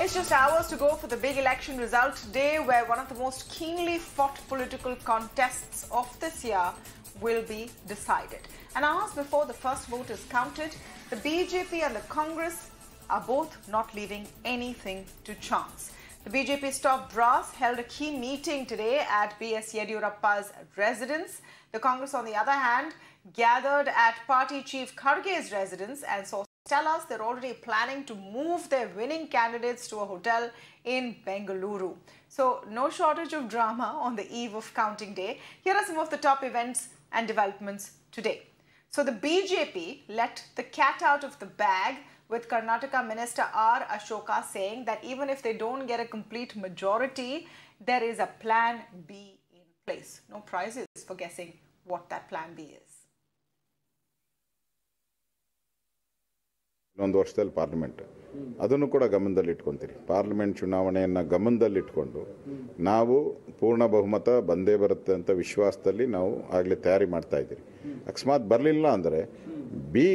It's just hours to go for the big election result today, where one of the most keenly fought political contests of this year will be decided. And hours before the first vote is counted, the BJP and the Congress are both not leaving anything to chance. The BJP's top brass held a key meeting today at B.S. Yediyurappa's residence. The Congress, on the other hand, gathered at Party Chief Kharge's residence, and sources tell us they're already planning to move their winning candidates to a hotel in Bengaluru. So no shortage of drama on the eve of counting day. Here are some of the top events and developments today. So the BJP let the cat out of the bag, with Karnataka Minister R. Ashoka saying that even if they don't get a complete majority, there is a plan B in place. No prizes for guessing what that plan B is. ಒಂದು ವರ್ಷದಲ್ಲಿ parliament ಅದನ್ನು ಕೂಡ ಗಮನದಲ್ಲಿ ಇಟ್ಕೊಂತೀರಿ. Parliament ಚುನಾವಣೆಯನ್ನು ಗಮನದಲ್ಲಿ ಇಟ್ಕೊಂಡು ನಾವು ಪೂರ್ಣ ಬಹುಮತ ಬಂದೇ ಬರುತ್ತೆ ಅಂತ ವಿಶ್ವಾಸದಲ್ಲಿ ನಾವು ಆಗಲೇ ತಯಾರಿ ಮಾಡ್ತಾ ಇದ್ದೀರಿ. ಅಕಸ್ಮಾತ್ ಬರಲಿಲ್ಲ ಅಂದರೆ ಬಿ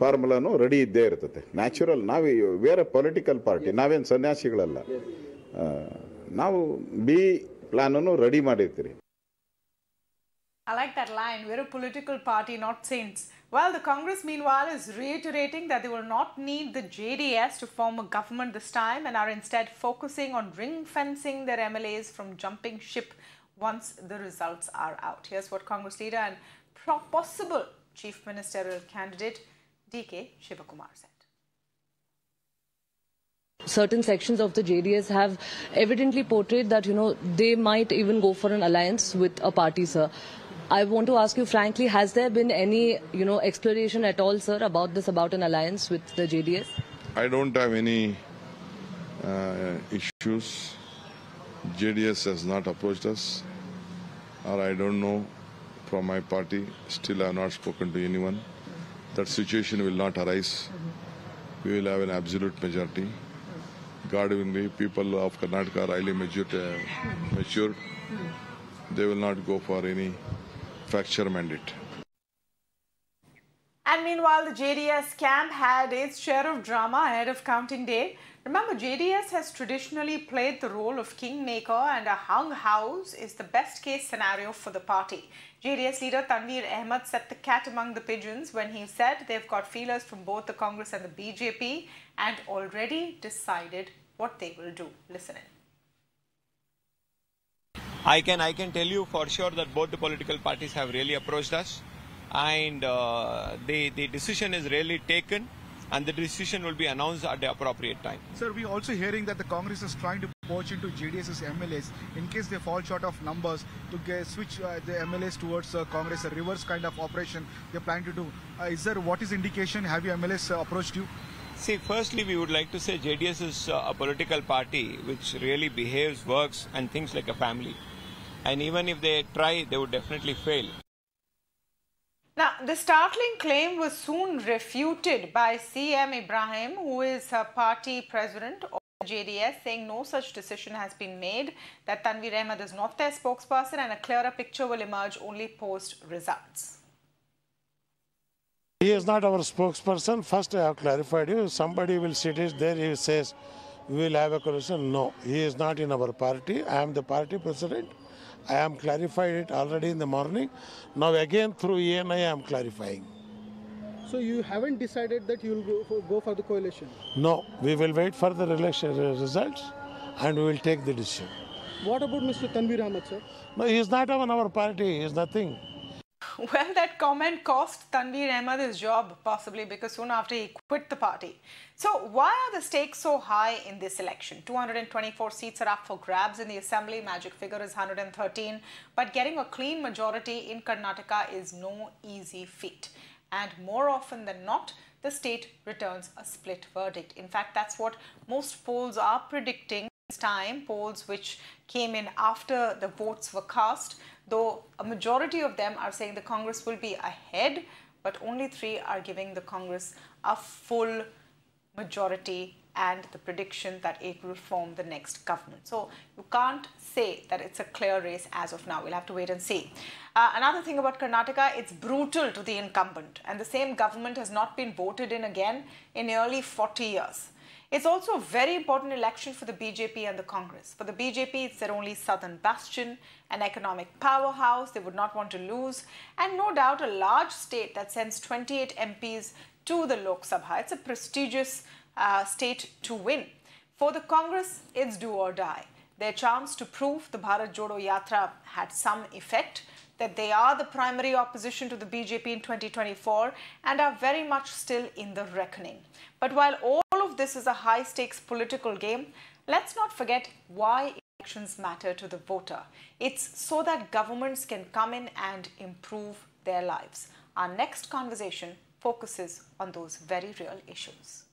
ಫಾರ್ಮುಲಾನು ರೆಡಿ ಇದ್ದೇ ಇರ್ತದೆ. ನ್ಯಾಚುರಲ್, ನಾವು ವೇರೆ ಪೊಲಿಟಿಕಲ್ ಪಾರ್ಟಿ, ನಾವೇನು ಸನ್ಯಾಸಿಗಳಲ್ಲ. ನಾವು ಬಿ ಪ್ಲಾನನ್ನು ರೆಡಿ ಮಾಡಿರ್ತೀರಿ. I like that line. We're a political party, not saints. Well, the Congress, meanwhile, is reiterating that they will not need the JDS to form a government this time and are instead focusing on ring-fencing their MLAs from jumping ship once the results are out. Here's what Congress leader and possible chief ministerial candidate D.K. Shivakumar said. Certain sections of the JDS have evidently portrayed that, they might even go for an alliance with a party, sir. I want to ask you frankly, has there been any, exploration at all, sir, about an alliance with the JDS? I don't have any issues. JDS has not approached us, or I don't know from my party. Still, I have not spoken to anyone. That situation will not arise. We will have an absolute majority. God willing, people of Karnataka are highly matured. They will not go for any fracture mandate. And meanwhile, the JDS camp had its share of drama ahead of counting day. Remember, JDS has traditionally played the role of kingmaker, and a hung house is the best case scenario for the party. JDS leader Tanveer Ahmed set the cat among the pigeons when he said they've got feelers from both the Congress and the BJP and already decided what they will do. Listen in. I can tell you for sure that both the political parties have really approached us, and the decision is really taken, and the decision will be announced at the appropriate time. Sir, we are also hearing that the Congress is trying to poach into JDS's MLAs in case they fall short of numbers to switch the MLAs towards Congress, a reverse kind of operation they are planning to do. What is indication? Have your MLAs approached you? See, firstly, we would like to say JDS is a political party which really behaves, works, and thinks like a family. And even if they try, they would definitely fail. Now, the startling claim was soon refuted by CM Ibrahim, who is a party president of JDS, saying no such decision has been made, that Tanveer Ahmed is not their spokesperson, and a clearer picture will emerge only post results. He is not our spokesperson. First, I have clarified you. Somebody will sit there, he says, we will have a coalition. No, he is not in our party. I am the party president. I am clarified it already in the morning. Now again through ENI I am clarifying. So you haven't decided that you will go for the coalition? No, we will wait for the election results and we will take the decision. What about Mr. Tanveer Ahmed, sir? No, he is not on our party. He is nothing. Well, that comment cost Tanveer Ahmed his job, possibly because soon after he quit the party. So why are the stakes so high in this election? 224 seats are up for grabs in the assembly. Magic figure is 113. But getting a clean majority in Karnataka is no easy feat. And more often than not, the state returns a split verdict. In fact, that's what most polls are predicting this time. Polls which came in after the votes were cast, though a majority of them are saying the Congress will be ahead, but only 3 are giving the Congress a full majority and the prediction that it will form the next government. So you can't say that it's a clear race as of now. We'll have to wait and see. Another thing about Karnataka, it's brutal to the incumbent, and the same government has not been voted in again in nearly 40 years. It's also a very important election for the BJP and the Congress. For the BJP, it's their only southern bastion, an economic powerhouse they would not want to lose, and no doubt a large state that sends 28 MPs to the Lok Sabha. It's a prestigious state to win. For the Congress, it's do or die. Their chance to prove the Bharat Jodo Yatra had some effect, that they are the primary opposition to the BJP in 2024 and are very much still in the reckoning. But while all of this is a high-stakes political game, let's not forget why elections matter to the voter. It's so that governments can come in and improve their lives. Our next conversation focuses on those very real issues.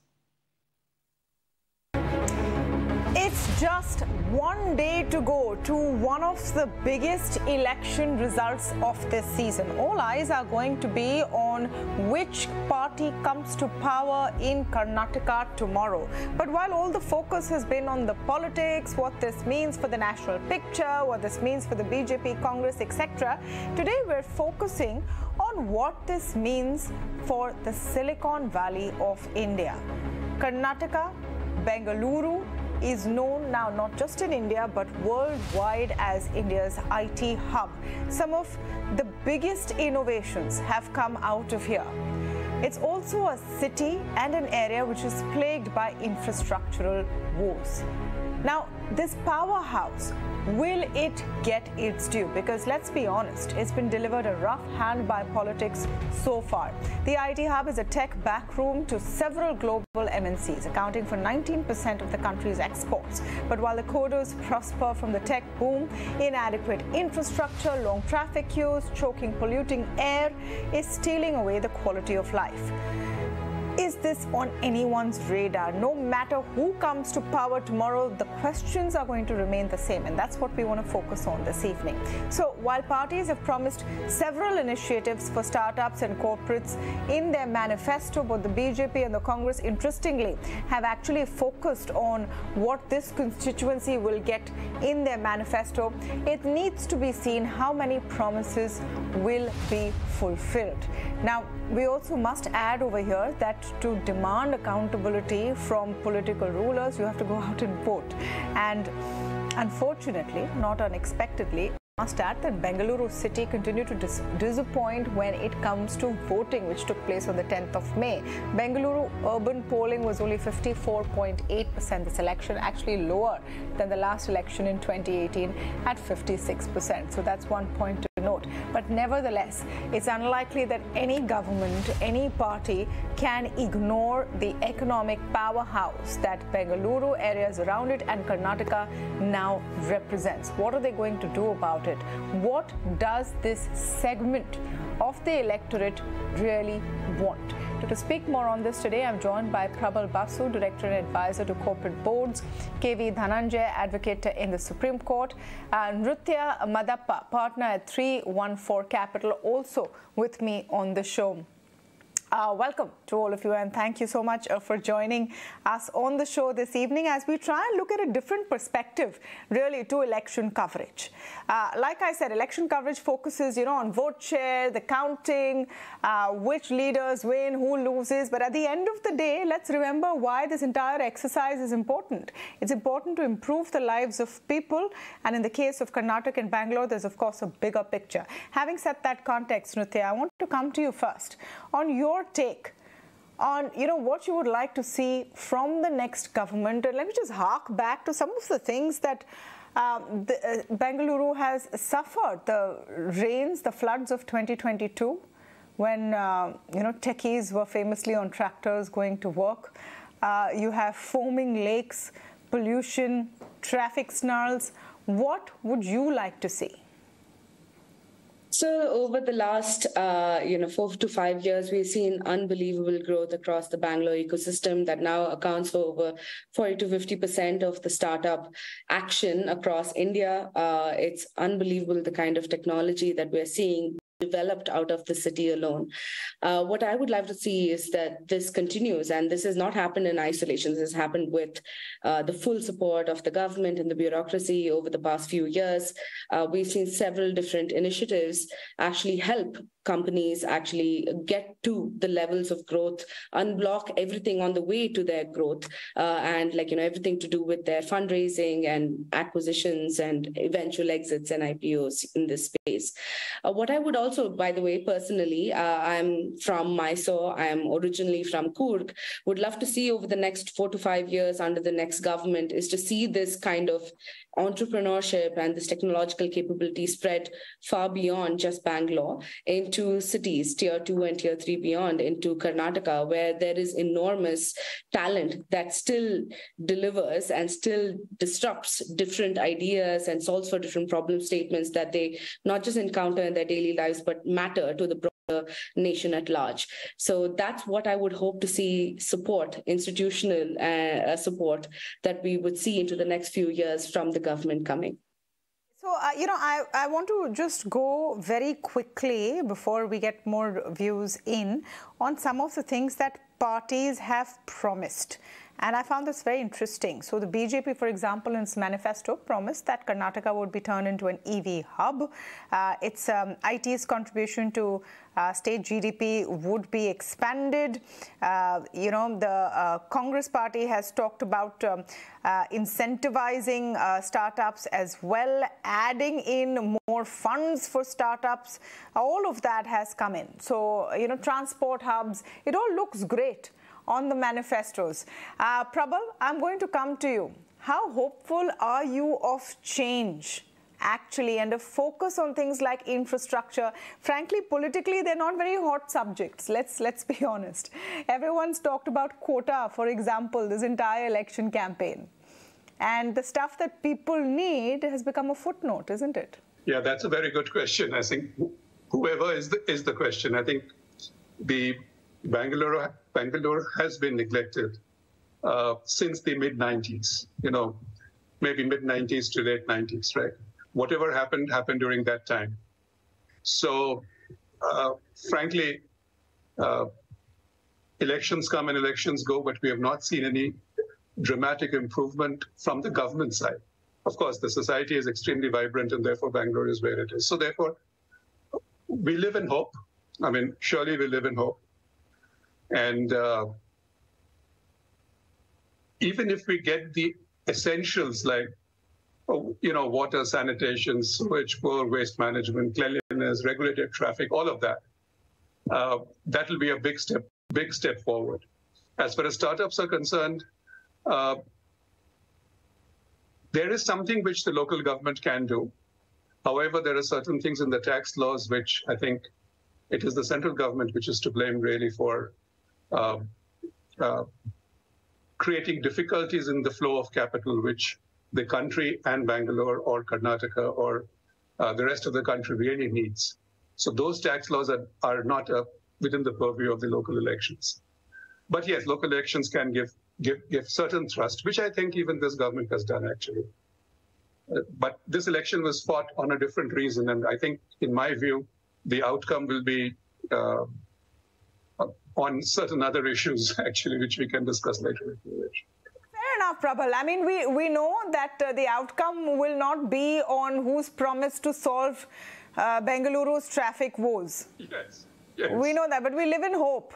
It's just one day to go to one of the biggest election results of this season. All eyes are going to be on which party comes to power in Karnataka tomorrow. But while all the focus has been on the politics, what this means for the national picture, what this means for the BJP, Congress, etc., today we're focusing on what this means for the Silicon Valley of India. Karnataka, Bengaluru, is known now not just in India but worldwide as India's IT hub. Some of the biggest innovations have come out of here. It's also a city and an area which is plagued by infrastructural woes. Now, this powerhouse, will it get its due? Because let's be honest, it's been delivered a rough hand by politics so far. The IT hub is a tech backroom to several global MNCs, accounting for 19% of the country's exports. But while the coders prosper from the tech boom, inadequate infrastructure, long traffic queues, choking, polluting air is stealing away the quality of life. Is this on anyone's radar? No matter who comes to power tomorrow, the questions are going to remain the same, and that's what we want to focus on this evening. So while parties have promised several initiatives for startups and corporates in their manifesto, both the BJP and the Congress, interestingly, have actually focused on what this constituency will get in their manifesto. It needs to be seen how many promises will be fulfilled. Now, we also must add over here that to demand accountability from political rulers, you have to go out and vote. And unfortunately, not unexpectedly, I must add that Bengaluru city continued to disappoint when it comes to voting, which took place on the 10th of May. Bengaluru urban polling was only 54.8% this election, actually lower than the last election in 2018 at 56%. So that's one point to note. But nevertheless, it's unlikely that any government, any party can ignore the economic powerhouse that Bengaluru, areas around it, and Karnataka now represents. What are they going to do about it? What does this segment of the electorate really want? To speak more on this today, I'm joined by Prabal Basu, Director and Advisor to Corporate Boards, KV Dhananjay, Advocate in the Supreme Court, Nruthya Madappa, Partner at 314 Capital, also with me on the show. Welcome to all of you, and thank you so much for joining us on the show this evening as we try and look at a different perspective really to election coverage. Like I said, election coverage focuses on vote share, the counting, which leaders win, who loses, but at the end of the day, let's remember why this entire exercise is important. It's important to improve the lives of people, and in the case of Karnataka and Bangalore, there's of course a bigger picture. Having set that context, Nruthya, I want to come to you first on your take on what you would like to see from the next government. And let me just hark back to some of the things that Bengaluru has suffered. The rains, the floods of 2022, when techies were famously on tractors going to work. You have foaming lakes, pollution, traffic snarls. What would you like to see? So over the last, 4 to 5 years, we've seen unbelievable growth across the Bangalore ecosystem that now accounts for over 40 to 50% of the startup action across India. It's unbelievable the kind of technology that we're seeing developed out of the city alone. What I would love to see is that this continues, and this has not happened in isolation. This has happened with the full support of the government and the bureaucracy over the past few years. We've seen several different initiatives actually help companies actually get to the levels of growth, unblock everything on the way to their growth, and everything to do with their fundraising and acquisitions and eventual exits and IPOs in this space. What I would also, by the way, personally, I'm from Mysore, I'm originally from Coorg, would love to see over the next 4 to 5 years under the next government is to see this kind of entrepreneurship and this technological capability spread far beyond just Bangalore into cities, tier 2 and tier 3 beyond, into Karnataka, where there is enormous talent that still delivers and still disrupts different ideas and solves for different problem statements that they not just encounter in their daily lives, but matter to the broader nation at large. So that's what I would hope to see support, institutional support that we would see into the next few years from the government coming. So, I want to just go very quickly before we get more views in on some of the things that parties have promised. And I found this very interesting. So the BJP, for example, in its manifesto promised that Karnataka would be turned into an EV hub. Its IT's contribution to state GDP would be expanded. The Congress party has talked about incentivizing startups as well, adding in more funds for startups. All of that has come in. So, transport hubs, it all looks great on the manifestos. Prabal, I'm going to come to you. How hopeful are you of change, actually, and a focus on things like infrastructure? Frankly, politically, they're not very hot subjects. Let's be honest. Everyone's talked about quota, for example, this entire election campaign. And the stuff that people need has become a footnote, isn't it? Yeah, that's a very good question. I think whoever is the question, I think the Bengaluru has been neglected since the mid-90s, maybe mid-90s to late 90s, right? Whatever happened during that time. So, frankly, elections come and elections go, but we have not seen any dramatic improvement from the government side. Of course, the society is extremely vibrant, and therefore Bangalore is where it is. So therefore, we live in hope. I mean, surely we live in hope. And even if we get the essentials like, water, sanitation, sewage, poor waste management, cleanliness, regulated traffic, all of that, that will be a big step forward. As far as startups are concerned, there is something which the local government can do. However, there are certain things in the tax laws which I think it is the central government which is to blame really for creating difficulties in the flow of capital, which the country and Bangalore or Karnataka or the rest of the country really needs. So those tax laws are not within the purview of the local elections. But yes, local elections can give certain thrust, which I think even this government has done actually. But this election was fought on a different reason, and I think, in my view, the outcome will be on certain other issues, actually, which we can discuss later. Fair enough, Prabal. I mean, we know that the outcome will not be on who's promised to solve Bengaluru's traffic woes. Yes. We know that, but we live in hope.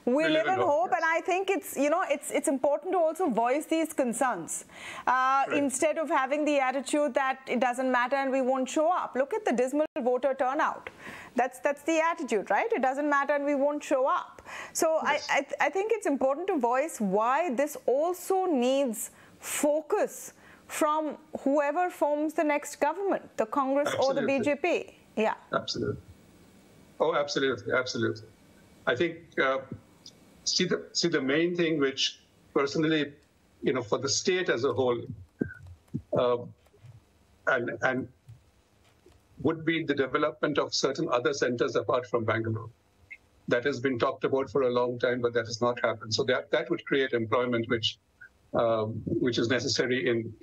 We live in hope, yes. And I think it's important to also voice these concerns right. Instead of having the attitude that it doesn't matter and we won't show up. Look at the dismal voter turnout. That's the attitude, right? It doesn't matter and we won't show up. So yes. I think it's important to voice why this also needs focus from whoever forms the next government, the Congress Absolutely. Or the BJP. Yeah. Absolutely. Oh, absolutely, absolutely. I think see the main thing which personally, for the state as a whole, and would be the development of certain other centers apart from Bangalore. That has been talked about for a long time, but that has not happened. So that would create employment which is necessary in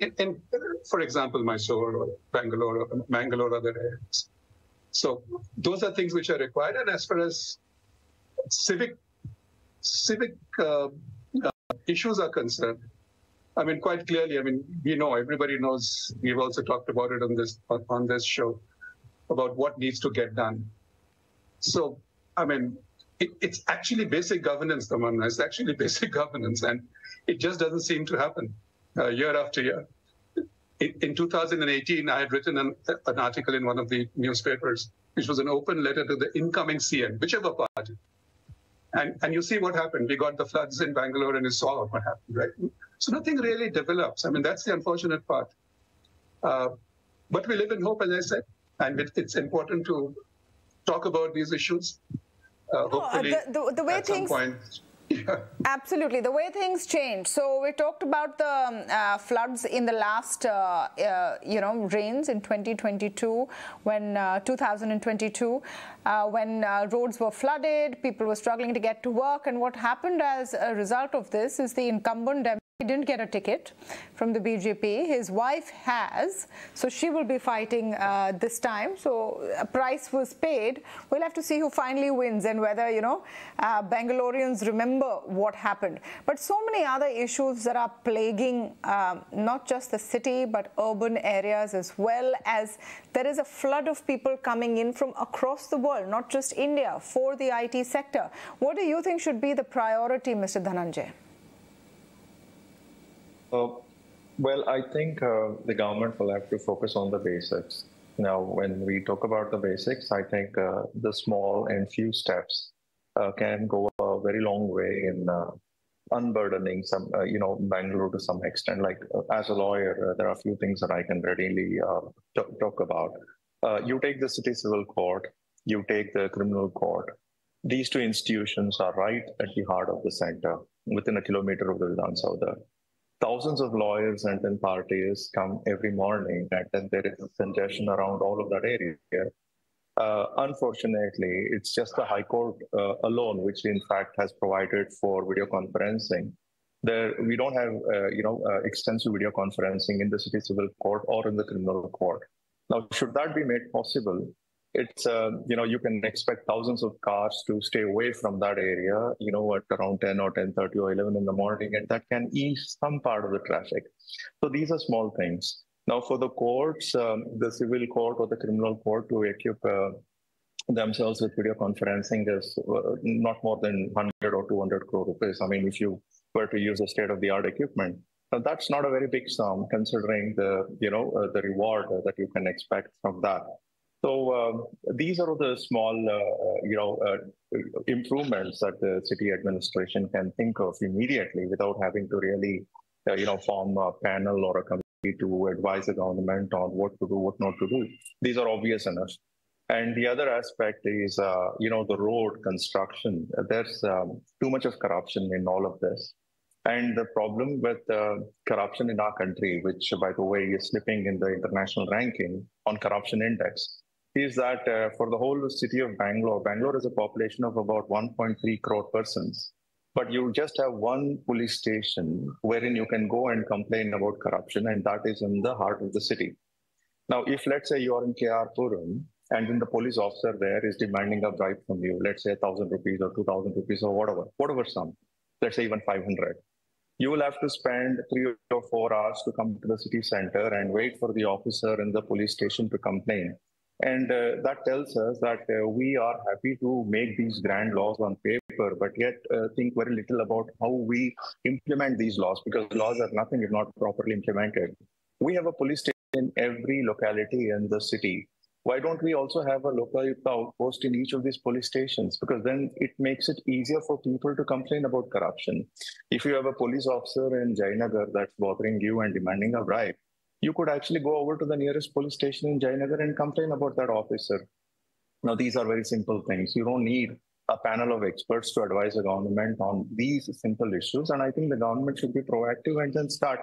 for example, Mysore or Bangalore or other areas. So those are things which are required. And as far as civic issues are concerned, I mean, quite clearly, I mean, everybody knows, we've also talked about it on this show, about what needs to get done. So, I mean, it's actually basic governance, Tamanna. It's actually basic governance, and it just doesn't seem to happen year after year. In 2018, I had written an article in one of the newspapers, which was an open letter to the incoming CM, whichever party. And you see what happened. We got the floods in Bangalore, and you saw what happened, right? So nothing really develops. I mean, that's the unfortunate part. But we live in hope, as I said, and it's important to talk about these issues. Hopefully, the way at things, some point. Yeah. Absolutely, the way things change. So we talked about the floods in the last, rains in 2022, when 2022, when roads were flooded, people were struggling to get to work, and what happened as a result of this is the incumbent he didn't get a ticket from the BJP. His wife has, so she will be fighting this time. So a price was paid. We'll have to see who finally wins and whether, Bangaloreans remember what happened. But so many other issues that are plaguing not just the city, but urban areas as well, as there is a flood of people coming in from across the world, not just India, for the IT sector. What do you think should be the priority, Mr. Dhananjay? Well, I think the government will have to focus on the basics. Now, when we talk about the basics, I think the small and few steps can go a very long way in unburdening some, Bangalore to some extent. Like as a lawyer, there are a few things that I can readily talk about. You take the city civil court, you take the criminal court. These two institutions are right at the heart of the center, within a kilometer of the Vidhan Saudha. Thousands of lawyers and then parties come every morning, and then there is a congestion around all of that area. Unfortunately, it's just the High Court alone, which in fact has provided for video conferencing. We don't have, extensive video conferencing in the city civil court or in the criminal court. Now, should that be made possible, it's, you can expect thousands of cars to stay away from that area, at around 10 or 10:30 or 11 in the morning, and that can ease some part of the traffic. So these are small things. Now, for the courts, the civil court or the criminal court to equip themselves with video conferencing is not more than 100 or 200 crore rupees. I mean, if you were to use a state-of-the-art equipment, that's not a very big sum considering the reward that you can expect from that. So these are the small, improvements that the city administration can think of immediately without having to really, form a panel or a committee to advise the government on what to do, what not to do. These are obvious enough. And the other aspect is, the road construction. There's too much of corruption in all of this. And the problem with corruption in our country, which, by the way, is slipping in the international ranking on corruption index, is that for the whole city of Bangalore is a population of about 1.3 crore persons. But you just have one police station wherein you can go and complain about corruption, and that is in the heart of the city. Now, if let's say you're in KR Puram, and then the police officer there is demanding a bribe from you, let's say 1,000 rupees or 2,000 rupees or whatever sum, let's say even 500. You will have to spend 3 or 4 hours to come to the city center and wait for the officer in the police station to complain. And that tells us that we are happy to make these grand laws on paper, but yet think very little about how we implement these laws, because laws are nothing if not properly implemented. We have a police station in every locality in the city. Why don't we also have a local outpost in each of these police stations? Because then it makes it easier for people to complain about corruption. If you have a police officer in Jayanagar that's bothering you and demanding a bribe, you could actually go over to the nearest police station in Jayanagar and complain about that officer. Now, these are very simple things. You don't need a panel of experts to advise the government on these simple issues. And I think the government should be proactive and then start,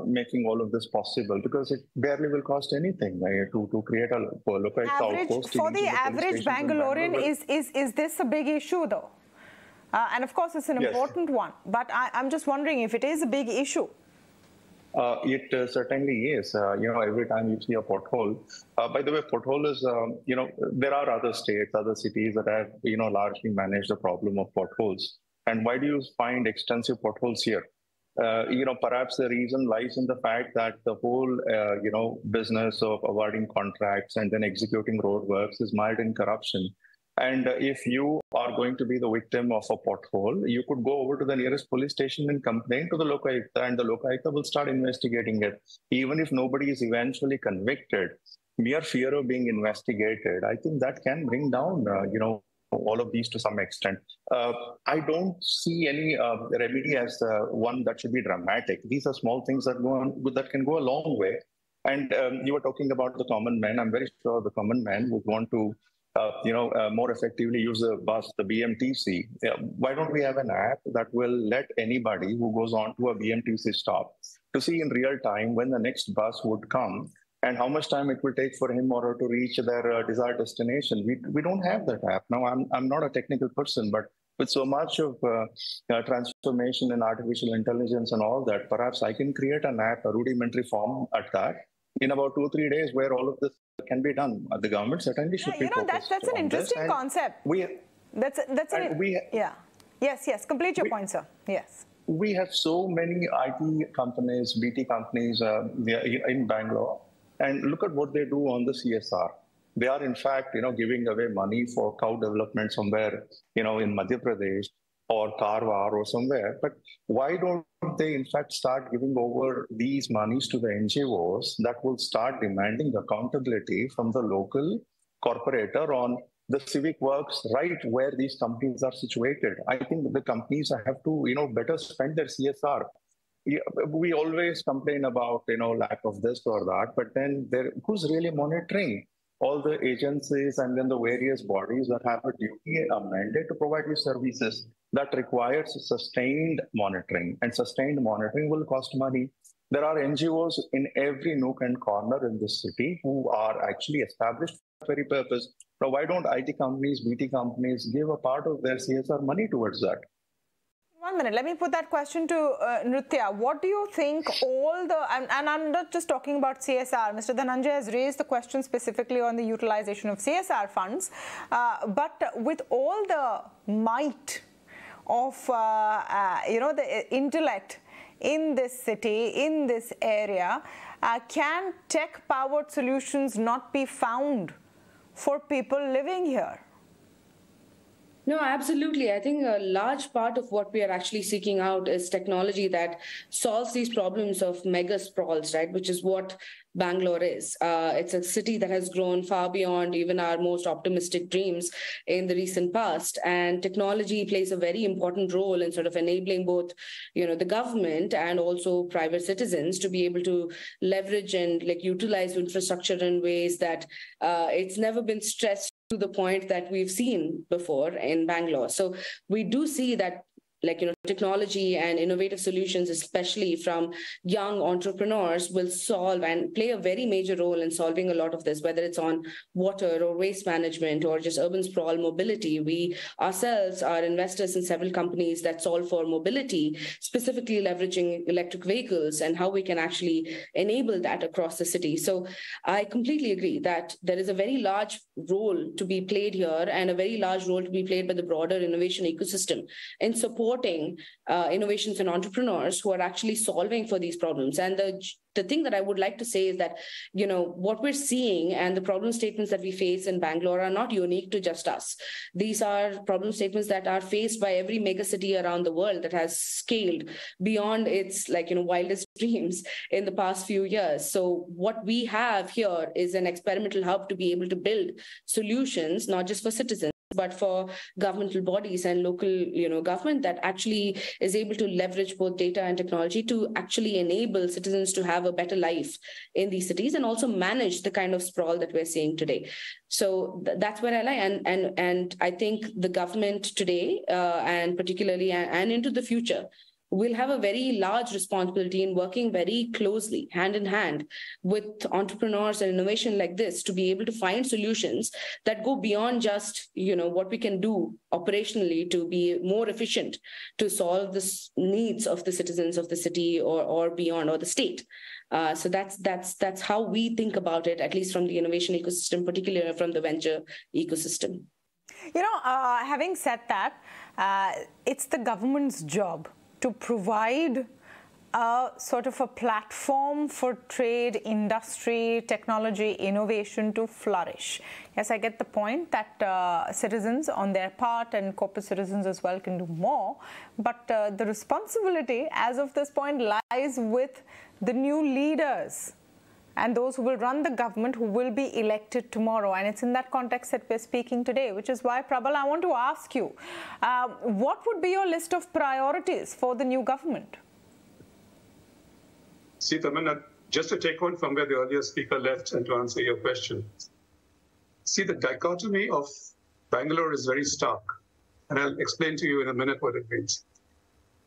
making all of this possible, because it barely will cost anything to create a local outpost. For the average Bangalorean, is this a big issue though? And of course, it's an important one. But I'm just wondering if it is a big issue. It certainly is. Every time you see a pothole, by the way, pothole is, there are other states, other cities that have, largely managed the problem of potholes. And why do you find extensive potholes here? Perhaps the reason lies in the fact that the whole, business of awarding contracts and then executing road works is mired in corruption. And if you are going to be the victim of a pothole, you could go over to the nearest police station and complain to the Lokayukta, and the Lokayukta will start investigating it. Even if nobody is eventually convicted, mere fear of being investigated, I think that can bring down, all of these to some extent. I don't see any remedy as one that should be dramatic. These are small things that can go a long way. And you were talking about the common man. I'm very sure the common man would want to more effectively use the bus, the BMTC. Why don't we have an app that will let anybody who goes on to a BMTC stop to see in real time when the next bus would come and how much time it will take for him or her to reach their desired destination? We don't have that app. Now, I'm not a technical person, but with so much of transformation in artificial intelligence and all that, perhaps I can create an app, a rudimentary form at that, in about 2 or 3 days where all of this can be done. The government certainly should be focused that's an interesting concept. Yes, complete your point, sir. Yes. We have so many IT companies, BT companies in Bangalore, and look at what they do on the CSR. They are, in fact, giving away money for cow development somewhere, in Madhya Pradesh or Karwar or somewhere. But why don't they, in fact, start giving over these monies to the NGOs that will start demanding accountability from the local corporator on the civic works right where these companies are situated? I think the companies have to, better spend their CSR. We always complain about, lack of this or that, but then who's really monitoring? All the agencies and then the various bodies that have a duty, a mandate to provide you services that requires sustained monitoring, and sustained monitoring will cost money. There are NGOs in every nook and corner in this city who are actually established for that very purpose. Now, why don't IT companies, BT companies give a part of their CSR money towards that? 1 minute, let me put that question to Nruthya. What do you think and I'm not just talking about CSR, Mr. Dhananjay has raised the question specifically on the utilization of CSR funds, but with all the might of, the intellect in this city, in this area, can tech-powered solutions not be found for people living here? No, absolutely. I think a large part of what we are actually seeking out is technology that solves these problems of mega sprawls, right? Which is what Bangalore is. It's a city that has grown far beyond even our most optimistic dreams in the recent past. And technology plays a very important role in sort of enabling both, the government and also private citizens to be able to leverage and utilize infrastructure in ways that it's never been stressed to the point that we've seen before in Bangalore. So we do see that technology and innovative solutions, especially from young entrepreneurs, will solve and play a very major role in solving a lot of this, whether it's on water or waste management or just urban sprawl mobility. We ourselves are investors in several companies that solve for mobility, specifically leveraging electric vehicles and how we can actually enable that across the city. So I completely agree that there is a very large role to be played here and a very large role to be played by the broader innovation ecosystem in support innovations and entrepreneurs who are actually solving for these problems. And the thing that I would like to say is that, what we're seeing and the problem statements that we face in Bangalore are not unique to just us. These are problem statements that are faced by every megacity around the world that has scaled beyond its wildest dreams in the past few years. So what we have here is an experimental hub to be able to build solutions, not just for citizens, but for governmental bodies and local, government that actually is able to leverage both data and technology to actually enable citizens to have a better life in these cities and also manage the kind of sprawl that we're seeing today. So that's where I lie. And I think the government today, and particularly and into the future, will have a very large responsibility in working very closely, hand in hand, with entrepreneurs and innovation like this to be able to find solutions that go beyond just, what we can do operationally to be more efficient to solve the needs of the citizens of the city or beyond, or the state. So that's how we think about it, at least from the innovation ecosystem, particularly from the venture ecosystem. Having said that, it's the government's job to provide a sort of a platform for trade, industry, technology, innovation to flourish. Yes, I get the point that citizens on their part and corporate citizens as well can do more, but the responsibility as of this point lies with the new leaders and those who will run the government, who will be elected tomorrow. And it's in that context that we're speaking today, which is why, Prabal, I want to ask you, what would be your list of priorities for the new government? See, Tamanna, just to take one from where the earlier speaker left and to answer your question. See, the dichotomy of Bangalore is very stark. And I'll explain to you in a minute what it means.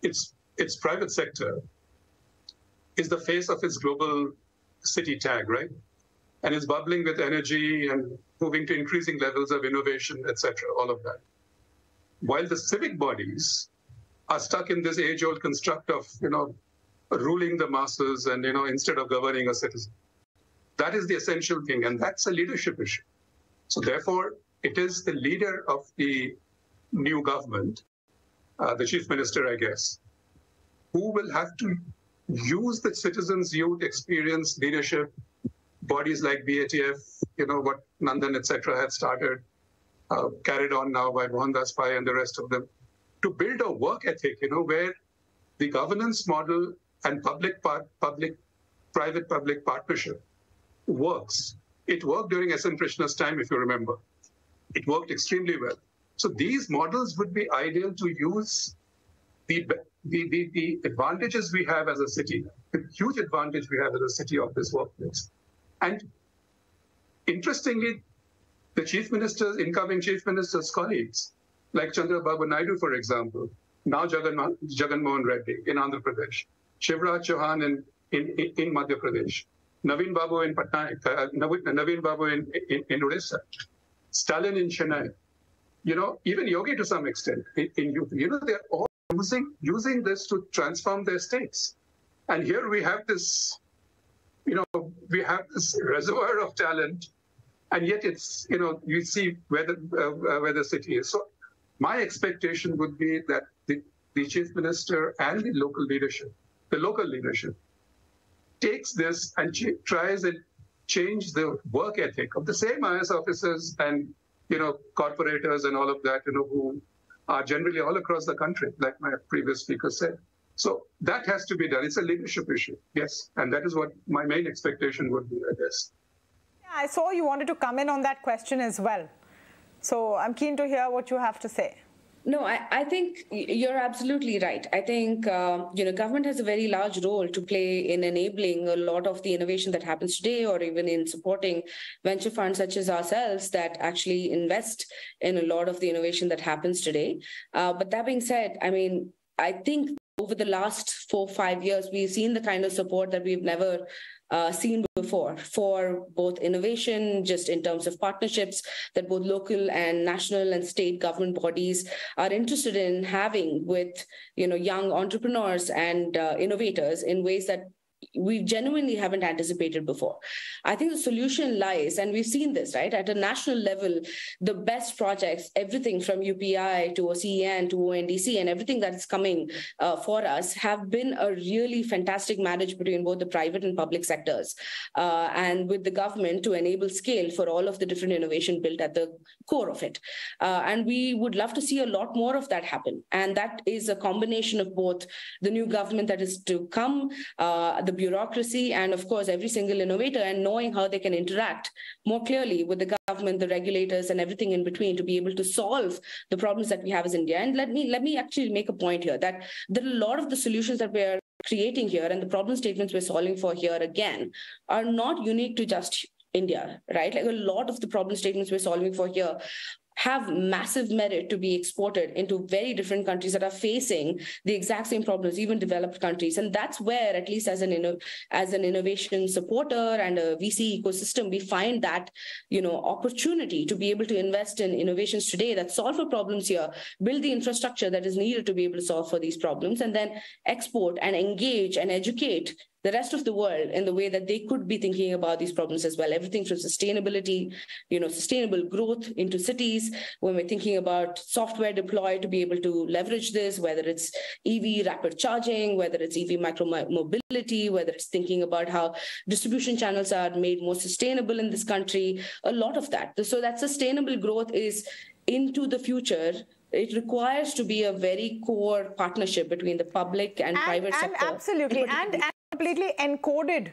Its private sector is the face of its global city tag, right? And it's bubbling with energy and moving to increasing levels of innovation, etc., all of that. While the civic bodies are stuck in this age-old construct of, ruling the masses and, instead of governing a citizen. That is the essential thing, and that's a leadership issue. So therefore, it is the leader of the new government, the chief minister, I guess, who will have to use the citizens' youth experience, leadership, bodies like BATF, what Nandan, etc. had started, carried on now by Mohandas Pai and the rest of them, to build a work ethic, where the governance model and private-public partnership works. It worked during S.N. Krishna's time, if you remember. It worked extremely well. So these models would be ideal to use the advantages we have as a city, the huge advantage we have as a city of this workplace. And interestingly, the chief minister's, incoming chief minister's colleagues, like Chandrababu Naidu, for example, now Jagan Mohan Reddy in Andhra Pradesh, Shivraj Chauhan in Madhya Pradesh, Naveen Babu in Patna, Naveen Babu in Odisha, Stalin in Chennai, even Yogi to some extent in UP. They're all using this to transform their states. And here we have this, we have this reservoir of talent, and yet it's, you see where the city is. So my expectation would be that the chief minister and the local leadership takes this and tries and change the work ethic of the same IS officers and, corporators and all of that, who are generally all across the country, like my previous speaker said. So that has to be done. It's a leadership issue, yes. And that is what my main expectation would be, I guess. Yeah, I saw you wanted to come in on that question as well. So I'm keen to hear what you have to say. No, I think you're absolutely right. I think, government has a very large role to play in enabling a lot of the innovation that happens today, or even in supporting venture funds such as ourselves that actually invest in a lot of the innovation that happens today. But that being said, I think over the last 4 or 5 years, we've seen the kind of support that we've never seen before for both innovation, just in terms of partnerships that both local and national and state government bodies are interested in having with, young entrepreneurs and innovators in ways that we genuinely haven't anticipated before. I think the solution lies, and we've seen this, right? At a national level, the best projects, everything from UPI to OCEN to ONDC and everything that is coming for us have been a really fantastic marriage between both the private and public sectors and with the government to enable scale for all of the different innovation built at the core of it. And we would love to see a lot more of that happen. And that is a combination of both the new government that is to come, the bureaucracy, and of course every single innovator, and knowing how they can interact more clearly with the government, the regulators, and everything in between to be able to solve the problems that we have as India. And let me actually make a point here that there are a lot of the solutions that we are creating here and the problem statements we're solving for here again are not unique to just India, right? Like a lot of the problem statements we're solving for here have massive merit to be exported into very different countries that are facing the exact same problems, even developed countries. And that's where, at least as an innovation supporter and a VC ecosystem, we find that, opportunity to be able to invest in innovations today that solve for problems here, build the infrastructure that is needed to be able to solve for these problems, and then export and engage and educate the rest of the world in the way that they could be thinking about these problems as well. Everything from sustainability, sustainable growth into cities, when we're thinking about software deployed to be able to leverage this, whether it's EV rapid charging, whether it's EV micro-mobility, whether it's thinking about how distribution channels are made more sustainable in this country, a lot of that. So that sustainable growth is into the future. It requires to be a very core partnership between the public and private sector. Absolutely, and completely encoded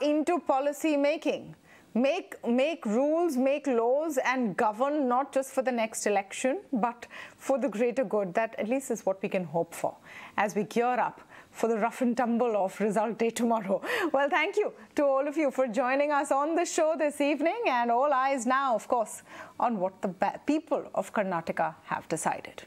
into policy making. Make rules, make laws, and govern not just for the next election, but for the greater good. That at least is what we can hope for as we gear up for the rough and tumble of result day tomorrow. Well, thank you to all of you for joining us on the show this evening, and all eyes now, of course, on what the people of Karnataka have decided.